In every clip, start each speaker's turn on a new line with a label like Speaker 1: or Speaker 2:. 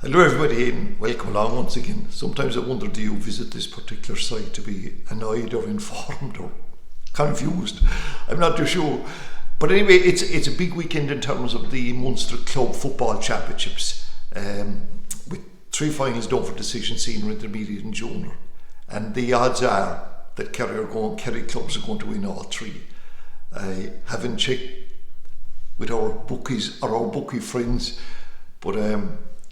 Speaker 1: Hello everybody and welcome along once again. Sometimes I wonder, do you visit this particular site to be annoyed or informed or confused? I'm not too sure. But anyway, it's a big weekend in terms of the Munster Club Football Championships, with 3 finals done for decision, senior, intermediate and junior. And the odds are that Kerry clubs are going to win all 3. I haven't checked with our bookies or our bookie friends, but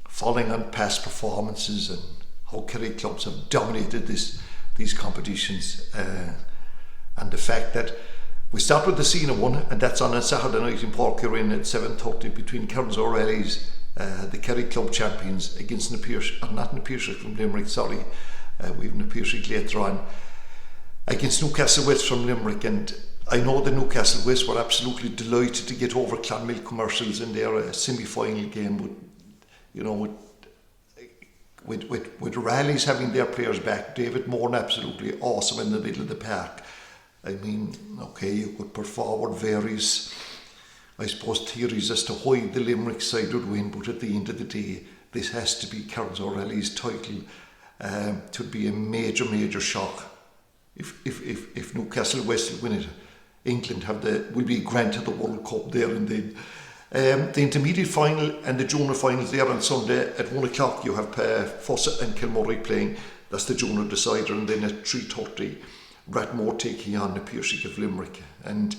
Speaker 1: following on past performances and how Kerry clubs have dominated these competitions, and the fact that we start with the senior one, and that's on a Saturday night in Páirc Uí Rinn at 7:30 between Kerns O'Reilly's, the Kerry club champions, against not Napier from Limerick, sorry, we've Napier later on, against Newcastle West from Limerick. And I know the Newcastle West were absolutely delighted to get over Clonmel Commercials in their semi-final game, but you know, with Rallies having their players back, David Moore absolutely awesome in the middle of the park. I mean, okay, you could put forward various, I suppose, theories as to why the Limerick side would win, but at the end of the day, this has to be Kerns O'Reilly's title. To be a major shock if Newcastle West will win it. England will be granted the World Cup there and then. The intermediate final and the junior finals there on Sunday at 1 o'clock. You have Fossa and Kilmurry playing. That's the junior decider. And then at 3:30, Rathmore taking on the Piercing of Limerick. And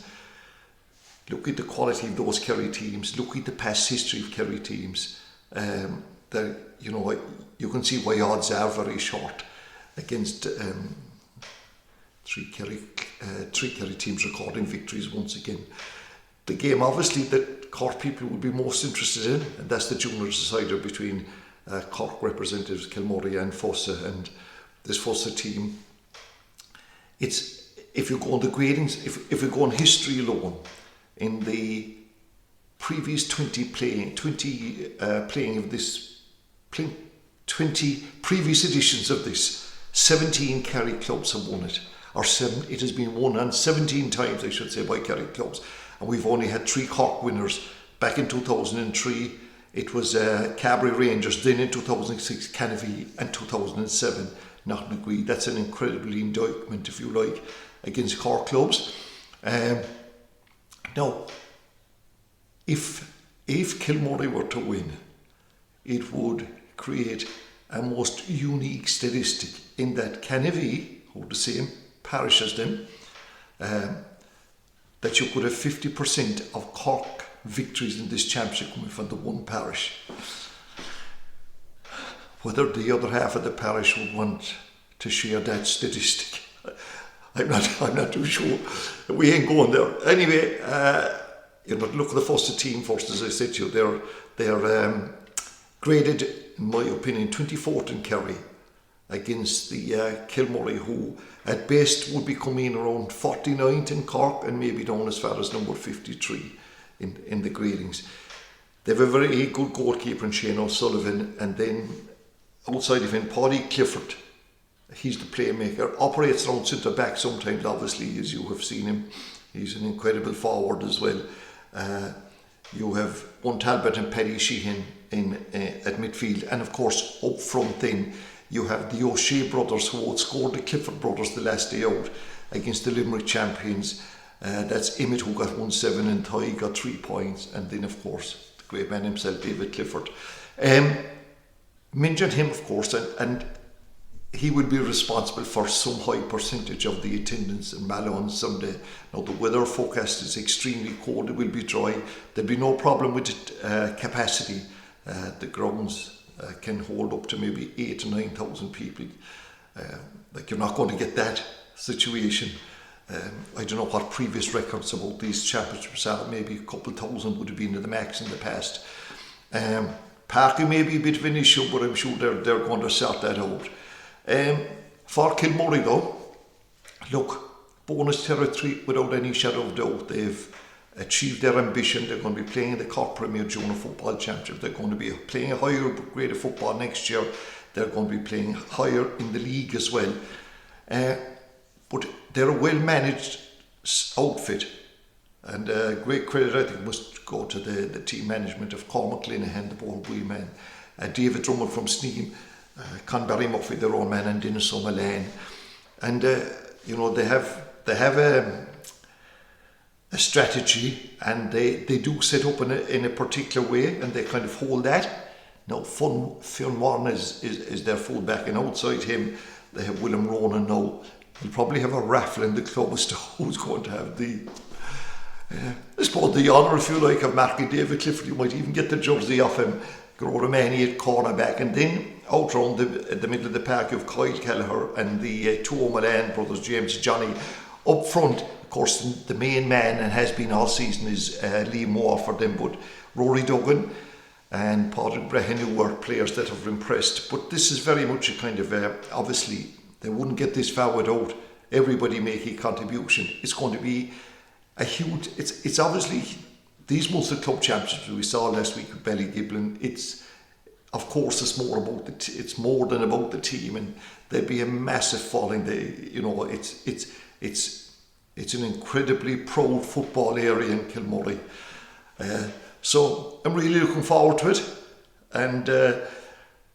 Speaker 1: look at the quality of those Kerry teams. Look at the past history of Kerry teams. You can see why odds are very short against three Kerry teams recording victories once again. The game, obviously, that Cork people would be most interested in, and that's the junior decider between Cork representatives Kilmurry and Fossa. And this Fossa team, if you go on the gradings, if you go on history alone, in the previous 20 previous editions of this, 17 Kerry clubs have won it, it has been won on 17 times, I should say, by Kerry clubs. And we've only had 3 Cork winners. Back in 2003, it was Cabri Rangers, then in 2006, Canavy, and 2007, Knocknacarra. That's an incredible indictment, if you like, against Cork clubs. Now, if Kilmurry were to win, it would create a most unique statistic in that Canavy, who are the same parish as them, that you could have 50% of Cork victories in this championship coming from the one parish. Whether the other half of the parish would want to share that statistic, I'm not too sure. We ain't going there. Anyway, look at the Fossa team first. As I said to you, they're graded, in my opinion, 24th in Kerry against the Kilmurry, who at best would be coming around 49th in Cork and maybe down as far as number 53 in the gradings. They have a very good goalkeeper in Shane O'Sullivan, and then outside of him, Paudie Clifford. He's the playmaker, operates around centre back sometimes, obviously, as you have seen him. He's an incredible forward as well. You have one Talbot and Paddy Sheehan at midfield, and of course up front then you have the O'Shea brothers, who outscored the Clifford brothers the last day out against the Limerick champions. That's Emmett, who got 1-7, and Ty got 3 points, and then of course the great man himself, David Clifford. Mentioned him, of course, and he would be responsible for some high percentage of the attendance in Mallow on Sunday. Now the weather forecast is extremely cold, it will be dry, there'll be no problem with capacity. The grounds can hold up to maybe 8,000 to 9,000 people. You're not going to get that situation. I don't know what previous records about these championships are. Maybe a couple thousand would have been the max in the past. Parking may be a bit of an issue, but I'm sure they're going to sort that out. For Kilmurry though, look, bonus territory without any shadow of doubt. They've achieved their ambition. They're going to be playing the Cork Premier Junior Football Championship. They're going to be playing a higher grade of football next year. They're going to be playing higher in the league as well. But they're a well-managed outfit, and great credit, I think, must go to the team management of Cormac Linehan, the Paudie man. David Drummond from Sneem, Conberry Murphy, their own man, and Dennis O'Mallane. And you know, they have a strategy, and they do set up in a particular way, and they kind of hold that. Now, Fionn Warren is their fullback, and outside him they have William Ronan. Now, he'll probably have a raffle in the club as to who's going to have the I suppose the honour, if you like, of marking David Clifford. You might even get the jersey off him. Romani at cornerback, and then out around the middle of the park you have Kyle Kelleher and the two O'Mallane brothers, James and Johnny. Up front, of course, the main man, and has been all season, is Liam Moore for them, but Rory Duggan and Paudie Brehan, who are players that have impressed. But this is very much a kind of, obviously, they wouldn't get this far without everybody making a contribution. It's going to be a huge, it's obviously, these Munster Club Championships we saw last week with Ballygiblin, it's, of course, it's more about it's more than about the team, and there'd be a massive following. It's an incredibly proud football area in Kilmurry. So I'm really looking forward to it, and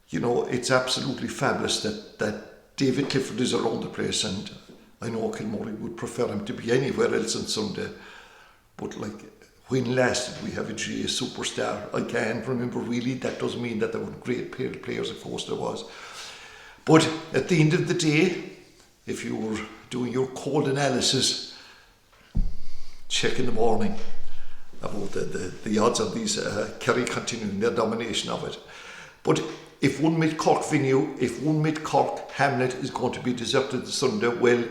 Speaker 1: you know, it's absolutely fabulous that David Clifford is around the place, and I know Kilmurry would prefer him to be anywhere else on Sunday, but like, when last did we have a GA superstar? I can't remember really. That doesn't mean that there were great players, of course there was. But at the end of the day, if you were doing your cold analysis, check in the morning about the odds of these Kerry continuing their domination of it. But if one mid-Cork venue, if one mid-Cork hamlet is going to be deserted this Sunday, well,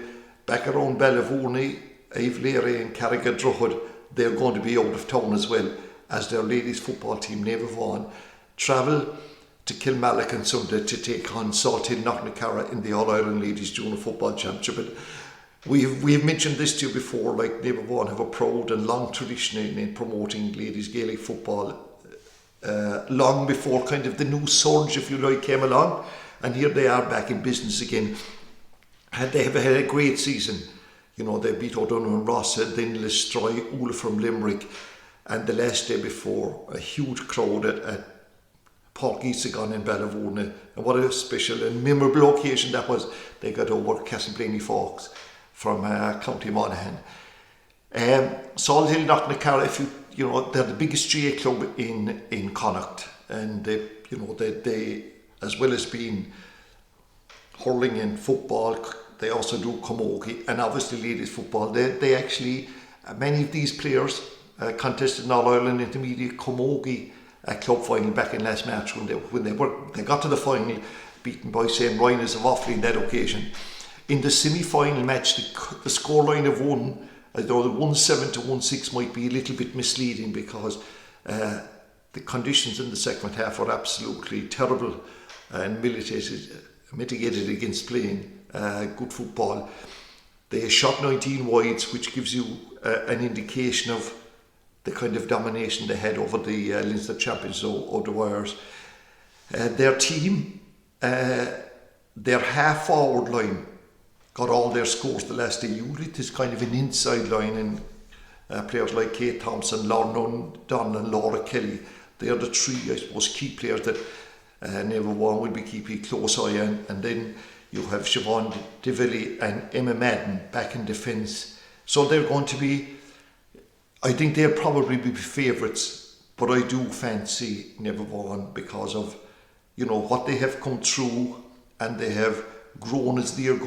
Speaker 1: back around Ballyvourney, Ivleary and Carrigadrohid, they're going to be out of town as well, as their ladies football team, Naomh, travel to Kilmallock on Sunday to take on Salthill Knocknacarra in the All-Ireland Ladies Junior Football Championship. But we've mentioned this to you before, like Naomh have a proud and long tradition in promoting ladies Gaelic football, long before kind of the new surge, if you like, came along, and here they are back in business again. And they have had a great season. You know, they beat O'Donoghue and Rossa, then Listroy, Ula from Limerick, and the last day before, a huge crowd at Park Isagon in Ballyvourney. And what a special and memorable occasion that was. They got over Castleblaney Folks from County Monaghan. Salthill Knocknacarra, if you know, they're the biggest GA club in Connacht, and they as well as being hurling and football, they also do camogie and obviously ladies football. They actually, many of these players contested in All-Ireland Intermediate camogie club final back in last March when they got to the final, beaten by St. Ryan's of Offaly in that occasion. In the semi-final match, the scoreline of one, although the 1-7 to 1-6 might be a little bit misleading because the conditions in the second half were absolutely terrible and mitigated against playing good football. They shot 19 wides, which gives you an indication of the kind of domination they had over the Leinster champions or the Wires. Their team, their half-forward line got all their scores the last day. Usually it is kind of an inside line, and players like Kate Thompson, Lorna Dunn and Laura Kelly, they are the three, I suppose, key players that Naomh will be keeping close eye on. And then you have Siobhan DeVilly and Emma Madden back in defence. So they're going to be, I think they'll probably be favourites, but I do fancy Naomh because of, you know, what they have come through, and they have grown as the year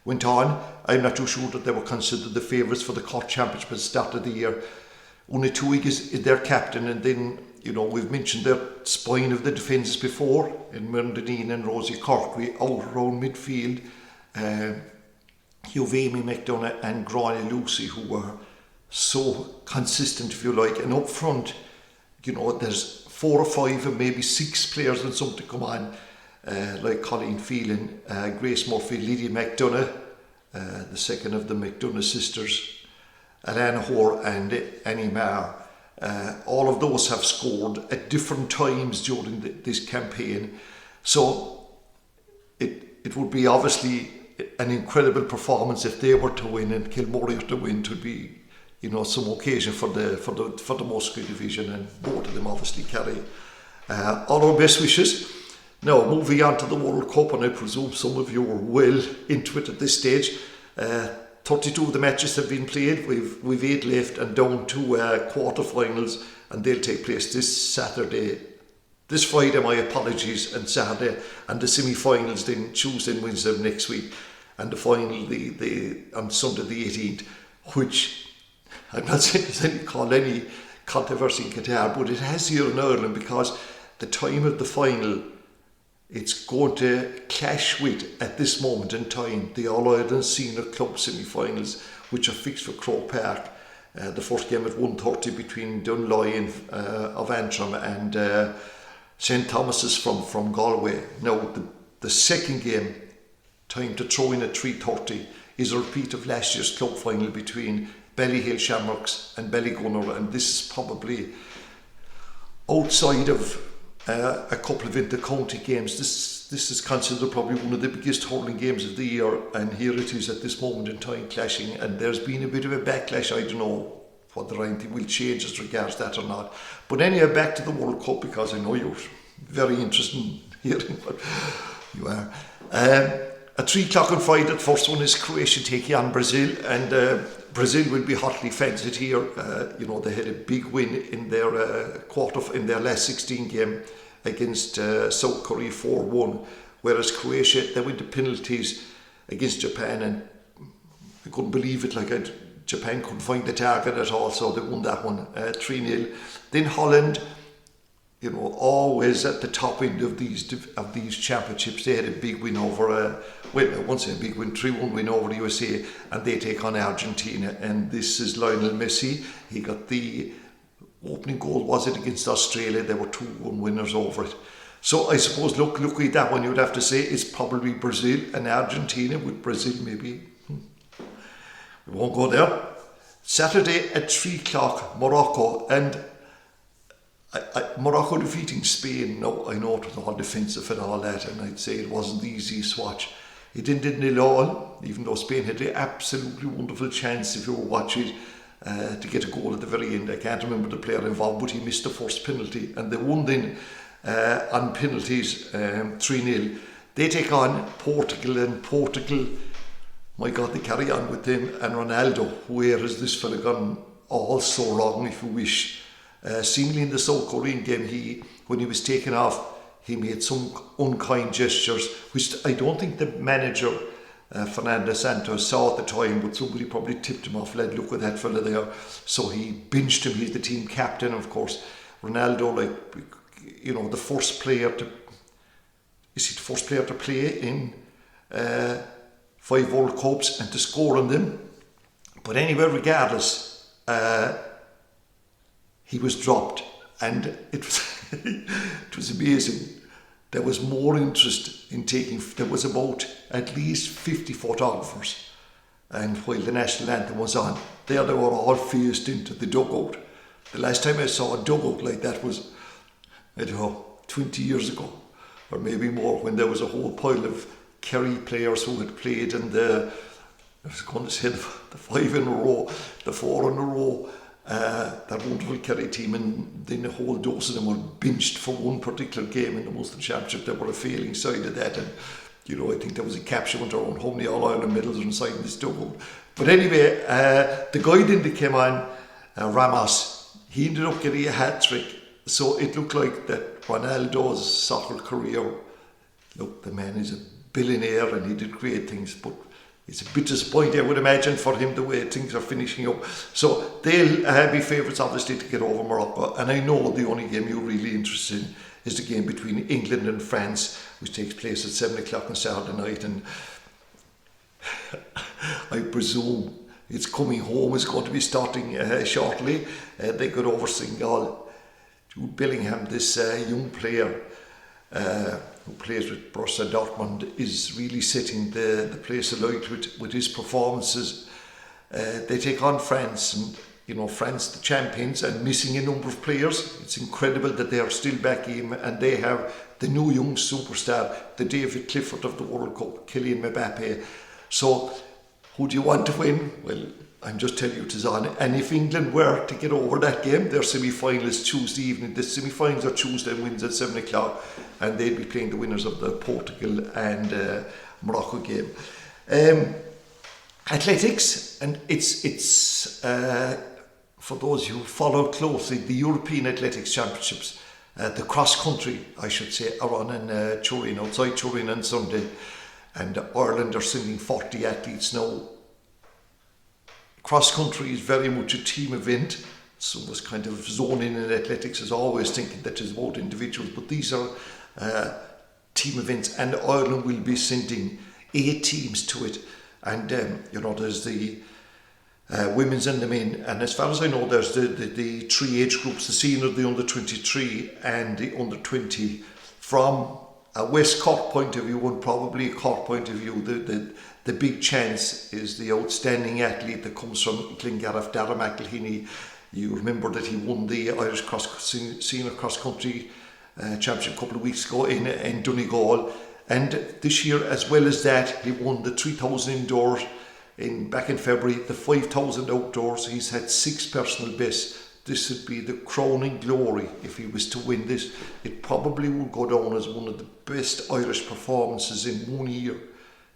Speaker 1: went on. I'm not too sure that they were considered the favourites for the Cork Championship at the start of the year. Only Tuig is their captain, and then, you know, we've mentioned their spine of the defence before in Myrndineen and Rosie Corkery out around midfield. You've Amy McDonough and Gráinne Lucy, who were so consistent, if you like, and up front, you know, there's 4 or 5 and maybe 6 players and some to come on, like Colleen Phelan, Grace Murphy, Lydia McDonough, the second of the McDonough sisters, Alana Hoare and Annie Marr. All of those have scored at different times during this campaign, so it would be obviously an incredible performance if they were to win and Kilmurry were to win. To be, you know, some occasion for the Muskie division, and both of them obviously carry All our best wishes. Now, moving on to the World Cup, and I presume some of you are well into it at this stage. 32 of the matches have been played. We've 8 left and down to quarterfinals, and they'll take place this Friday, my apologies, and Saturday, and the semi-finals then Tuesday and Wednesday of next week, and the final on Sunday the 18th, which I'm not saying there's any controversy in Qatar, but it has here in Ireland because the time of the final, it's going to clash with, at this moment in time, the All-Ireland Senior Club semi-finals, which are fixed for Croke Park. The first game at 1:30 between Dunhill of Antrim and St Thomas's from Galway. Now, the second game, time to throw in at 3:30, is a repeat of last year's club final between Ballyhale Shamrocks and Ballygunner, and this is probably outside of a couple of inter-county games. This is considered probably one of the biggest hurling games of the year, and here it is at this moment in time clashing, and there's been a bit of a backlash. I don't know whether anything will change as regards that or not. But anyway, back to the World Cup, because I know you're very interested in hearing what you are. At 3 o'clock on Friday, the first one is Croatia taking on Brazil, and Brazil will be hotly fancied here. They had a big win in their in their last 16 game against South Korea 4-1, whereas Croatia, they went to penalties against Japan, and I couldn't believe it. Japan couldn't find the target at all, so they won that one 3-0. Then Holland, always at the top end of these championships. They had a big win over, I won't say a big win, 3-1 win over the USA, and they take on Argentina. And this is Lionel Messi. He got the opening goal, was it, against Australia? They were 2-1 winners over it. So I suppose, look at that one, you would have to say it's probably Brazil and Argentina, with Brazil maybe. We won't go there. Saturday at 3 o'clock, Morocco, and Morocco defeating Spain. No, I know it was all defensive and all that, and I'd say it wasn't the easiest watch. It ended 0-0, even though Spain had an absolutely wonderful chance, if you were watching, to get a goal at the very end. I can't remember the player involved, but he missed the first penalty, and they won then on penalties 3-0. They take on Portugal, and Portugal, my God, they carry on with them, and Ronaldo. Where has this fella gone all so wrong, if you wish? Seemingly in the South Korean game, when he was taken off, he made some unkind gestures, which I don't think the manager, Fernando Santos, saw at the time, but somebody probably tipped him off, look at that fella there. So he benched him. He's the team captain, of course. Ronaldo, the first player to play in 5 World Cups and to score on them. But anyway, regardless, he was dropped, and it was amazing. There was more interest in there was about at least 50 photographers, and while the national anthem was on, they were all faced into the dugout. The last time I saw a dugout like that was, 20 years ago, or maybe more, when there was a whole pile of Kerry players who had played in I was going to say the 5 in a row, the 4 in a row, that wonderful Kerry team, and then a whole dose of them were benched for one particular game in the Munster Championship. They were a failing side of that, and I think there was a caption around how many All-Ireland medals are inside this dugout. But anyway, the guy then that came on, Ramos, he ended up getting a hat-trick, so it looked like that Ronaldo's soccer career, look, the man is a billionaire and he did great things, but it's a bit disappointing, I would imagine, for him, the way things are finishing up. So they'll be favourites, obviously, to get over Morocco. And I know the only game you're really interested in is the game between England and France, which takes place at 7 o'clock on Saturday night. And I presume it's coming home is going to be starting shortly. They got over Senegal. Jude Bellingham, this young player, who plays with Borussia Dortmund, is really setting the place alight with his performances. They take on France, and France, the champions, and missing a number of players. It's incredible that they are still back in, and they have the new young superstar, the David Clifford of the World Cup, Kylian Mbappe. So, who do you want to win? Well, I'm just telling you it is on. And if England were to get over that game, their semi-final is Tuesday evening. The semi-finals are Tuesday and wins at 7 o'clock, and they'd be playing the winners of the Portugal and Morocco game. Athletics, and it's for those who follow closely, the European Athletics Championships, the cross country, I should say, are on in Turin, outside Turin on Sunday, and Ireland are sending 40 athletes now. Cross country is very much a team event, so it was kind of zoning in athletics is always thinking that it's about individuals, but these are team events, and Ireland will be sending 8 teams to it. And there's the women's and the men, and as far as I know, there's the 3 age groups, the senior, the under 23 and the under 20. From a West Cork point of view and probably a Cork point of view, the big chance is the outstanding athlete that comes from Knocknacarra, Dara McElhinney. You remember that he won the Irish senior cross country championship a couple of weeks ago in Dunhill. And this year, as well as that, he won the 3,000 indoors back in February, the 5,000 outdoors. He's had 6 personal bests. This would be the crowning glory if he was to win this. It probably will go down as one of the best Irish performances in 1 year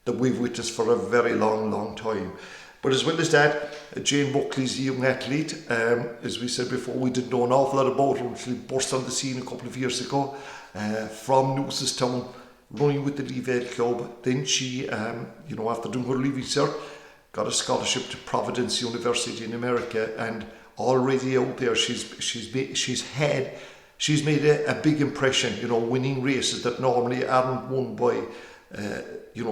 Speaker 1: that we've witnessed for a very long time. But as well as that, Jane Buckley's a young athlete. As we said before, we didn't know an awful lot about her until she burst on the scene a couple of years ago from Newcestown, running with the Leavale club. Then she, after doing her leaving cert, got a scholarship to Providence University in America, and already out there she's made a big impression, winning races that normally aren't won by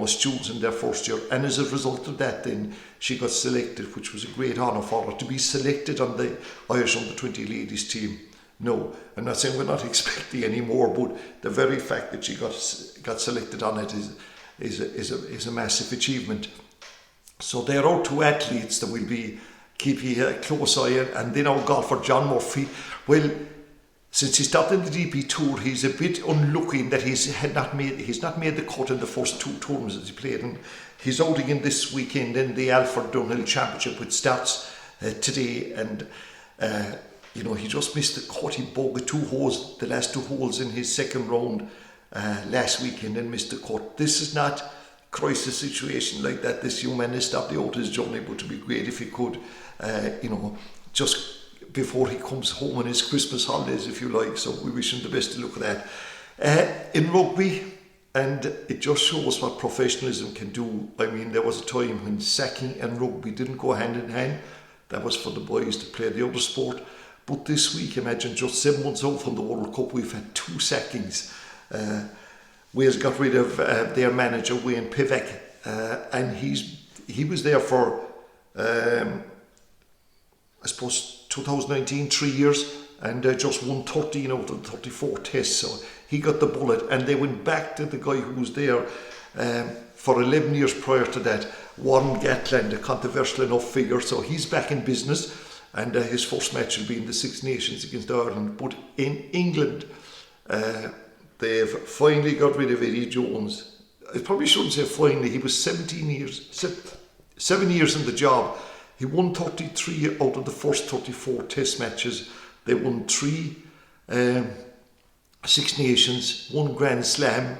Speaker 1: students in their first year. And as a result of that, then she got selected, which was a great honour for her to be selected on the Irish under-20 ladies team. No, I'm not saying we're not expecting any more, but the very fact that she got selected on it is a massive achievement. So there are 2 athletes that will be keeping a close eye on. And then our golfer John Murphy, well, since he started the DP Tour, he's a bit unlucky in that he's not made the cut in the first 2 tournaments that he played. And he's out again this weekend in the Alfred Dunhill Championship, which starts today. And he just missed the cut. He bogeyed 2 holes, the last 2 holes in his second round last weekend, and missed the cut. This is not a crisis situation like that. This young man has stopped out his journey, but it would be great if he could, just before he comes home on his Christmas holidays, if you like. So we wish him the best of luck with that. In rugby, and it just shows what professionalism can do. I mean, there was a time when sacking and rugby didn't go hand in hand. That was for the boys to play the other sport. But this week, imagine, just 7 months out from the World Cup, we've had 2 sackings. Wales got rid of their manager, Wayne Pivak, and he was there for, I suppose, 2019, 3 years, and just won 13 out of 34 tests. So he got the bullet, and they went back to the guy who was there for 11 years prior to that, Warren Gatland, a controversial enough figure. So he's back in business, and his first match will be in the Six Nations against Ireland. But in England, they've finally got rid of Eddie Jones. I probably shouldn't say finally. He was 7 years in the job. He won 33 out of the first 34 test matches. They won 3 Six Nations, 1 Grand Slam.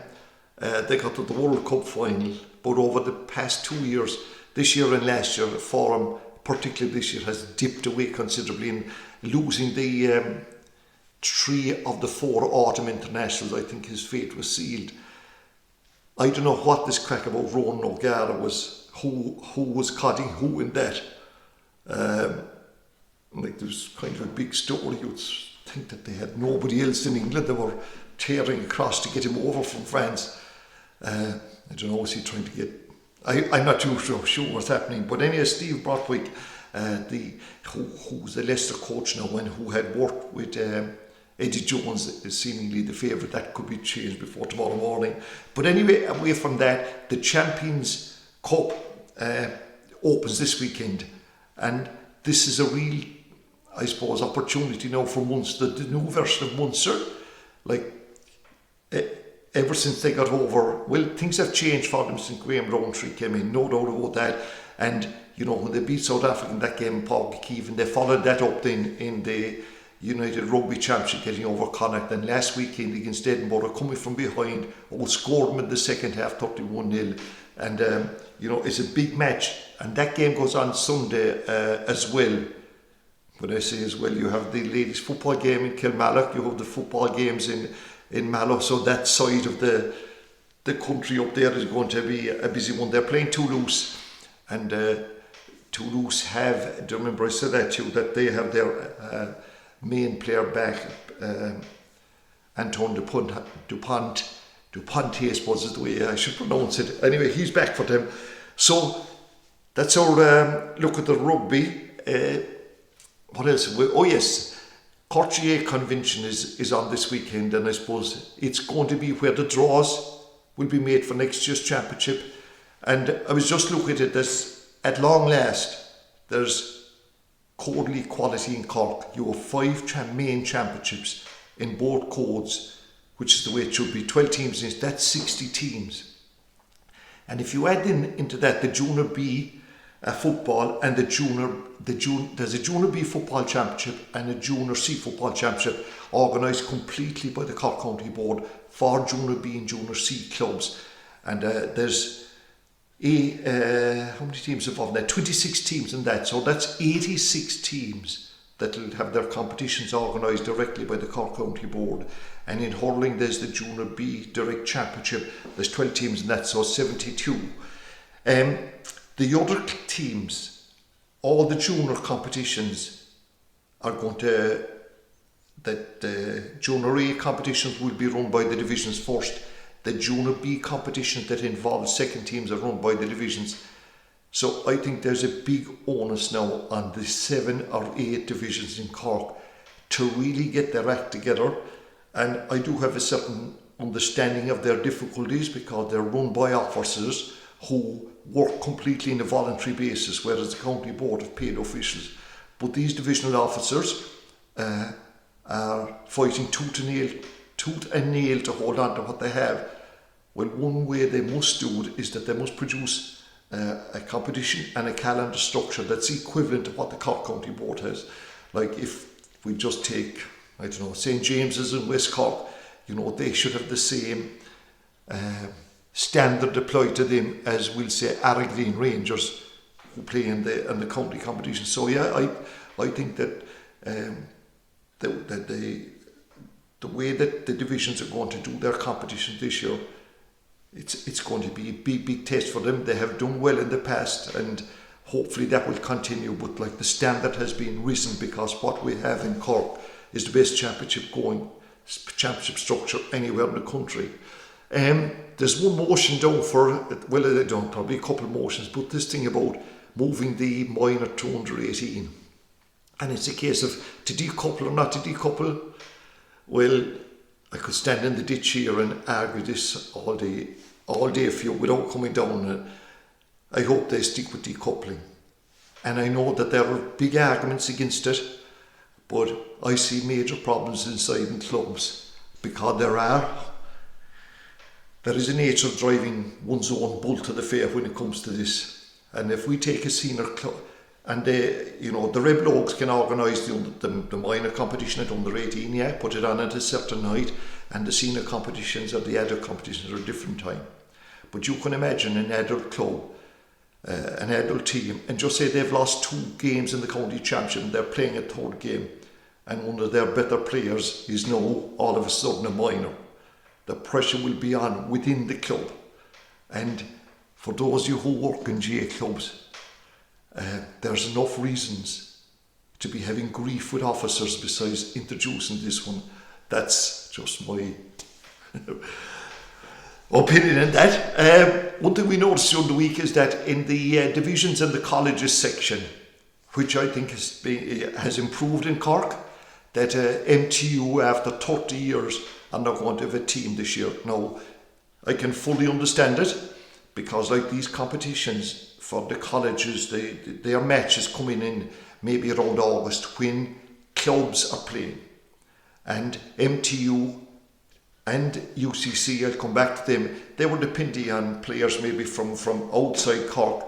Speaker 1: They got to the World Cup final. But over the past 2 years, this year and last year, the form, particularly this year, has dipped away considerably, in losing the 3 of the 4 autumn internationals. I think his fate was sealed. I don't know what this crack about Ronan O'Gara was, who was cutting who in that. There's kind of a big story. You'd think that they had nobody else in England. They were tearing across to get him over from France. I don't know, was he trying to get... I'm not too sure what's happening. But anyway, Steve Broadwick, who's the Leicester coach now, and who had worked with Eddie Jones, is seemingly the favourite. That could be changed before tomorrow morning. But anyway, away from that, the Champions Cup opens this weekend. And this is a real, I suppose, opportunity now for Munster, the new version of Munster. Ever since they got over, well, things have changed for them since Graham Rowntree came in, no doubt about that. And when they beat South Africa in that game in Paudie, and they followed that up then in the United Rugby Championship, getting over Connacht. Then last weekend against Edinburgh, coming from behind, outscored them in the second half, 31-0. And, it's a big match. And that game goes on Sunday as well. When I say as well, you have the ladies' football game in Kilmurry, you have the football games in Mallow. So that side of the country up there is going to be a busy one. They're playing Toulouse. And Toulouse have, do you remember I said that too, that they have their main player back, Antoine Dupont, I suppose is the way I should pronounce it. Anyway, he's back for them. So that's our look at the rugby. What else? Oh yes, Cork GA Convention is on this weekend, and I suppose it's going to be where the draws will be made for next year's championship. And I was just looking at this, at long last, there's codal equality in Cork. You have 5 main championships in both codes, which is the way it should be. 12 teams, that's 60 teams. And if you add into that the Junior B football and there's a Junior B football championship and a Junior C football championship organised completely by the Cork County Board for Junior B and Junior C clubs. And there's how many teams involved in that? 26 teams in that. So that's 86 teams that will have their competitions organised directly by the Cork County Board. And in hurling, there's the Junior B Direct Championship. There's 12 teams in that, so 72. The other teams, all the junior competitions are going to, the Junior A competitions will be run by the divisions first. The Junior B competitions that involve second teams are run by the divisions. So I think there's a big onus now on the 7 or 8 divisions in Cork to really get their act together. And I do have a certain understanding of their difficulties because they're run by officers who work completely on a voluntary basis, whereas the county board have paid officials. But these divisional officers are fighting tooth and nail to hold on to what they have. Well, one way they must do it is that they must produce a competition and a calendar structure that's equivalent to what the Cork County Board has. Like if we just take, I don't know, St. James's in West Cork, they should have the same standard applied to them as we'll say Arragleen Rangers who play in the county competition. So yeah, I think that the way that the divisions are going to do their competition this year, it's going to be a big test for them. They have done well in the past and hopefully that will continue, but like the standard has been risen because what we have in Cork is the best championship structure anywhere in the country. There's one motion down for, well I don't, probably a couple of motions, but this thing about moving the minor to under 18, and it's a case of to decouple or not to decouple. Well, I could stand in the ditch here and argue this all day for you without coming down. I hope they stick with decoupling. And I know that there are big arguments against it, but I see major problems inside in clubs because there is a nature of driving one's own bull to the fair when it comes to this. And if we take a senior club, and the Red Blokes can organise the minor competition at under 18, put it on at a certain night, and the senior competitions or the adult competitions are a different time. But you can imagine an adult club, an adult team, and just say they've lost 2 games in the county championship and they're playing a 3rd game, and one of their better players is now all of a sudden a minor. The pressure will be on within the club. And for those of you who work in GA clubs, there's enough reasons to be having grief with officers besides introducing this one. That's just my opinion on that. One thing we noticed during the week is that in the divisions and the colleges section, which I think has improved in Cork, that MTU after 30 years are not going to have a team this year. Now, I can fully understand it because like these competitions for the colleges, their matches coming in maybe around August when clubs are playing. And MTU and UCC, I'll come back to them, they were depending on players maybe from outside Cork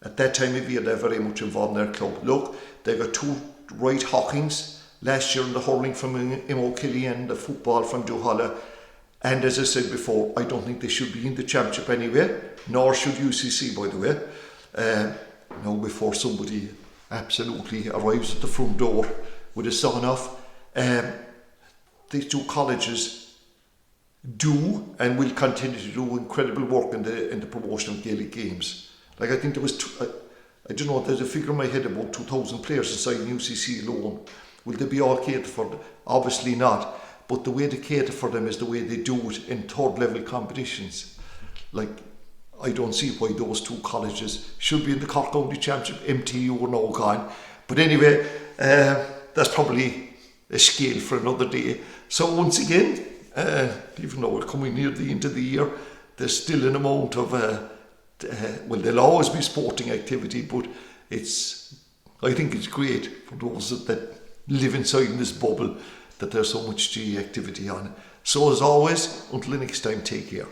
Speaker 1: At that time of year, they're very much involved in their club. Look, they got 2 right Sackings last year in the hurling from Kilmurry and the football from Dunhill. And as I said before, I don't think they should be in the championship anyway, nor should UCC, by the way. Now, before somebody absolutely arrives at the front door with a sign off, these 2 colleges do and will continue to do incredible work in the promotion of Gaelic games. Like, I think there was, I don't know, there's a figure in my head about 2,000 players inside UCC alone. Will they be all catered for? Obviously not. But the way they cater for them is the way they do it in 3rd level competitions. Like, I don't see why those 2 colleges should be in the Cork County Championship, MTU or no gone. But anyway, that's probably a scale for another day. So once again, even though we're coming near the end of the year, there's still an amount of, well, there'll always be sporting activity, but I think it's great for those that live inside in this bubble that there's so much GA activity on. So as always, until the next time, take care.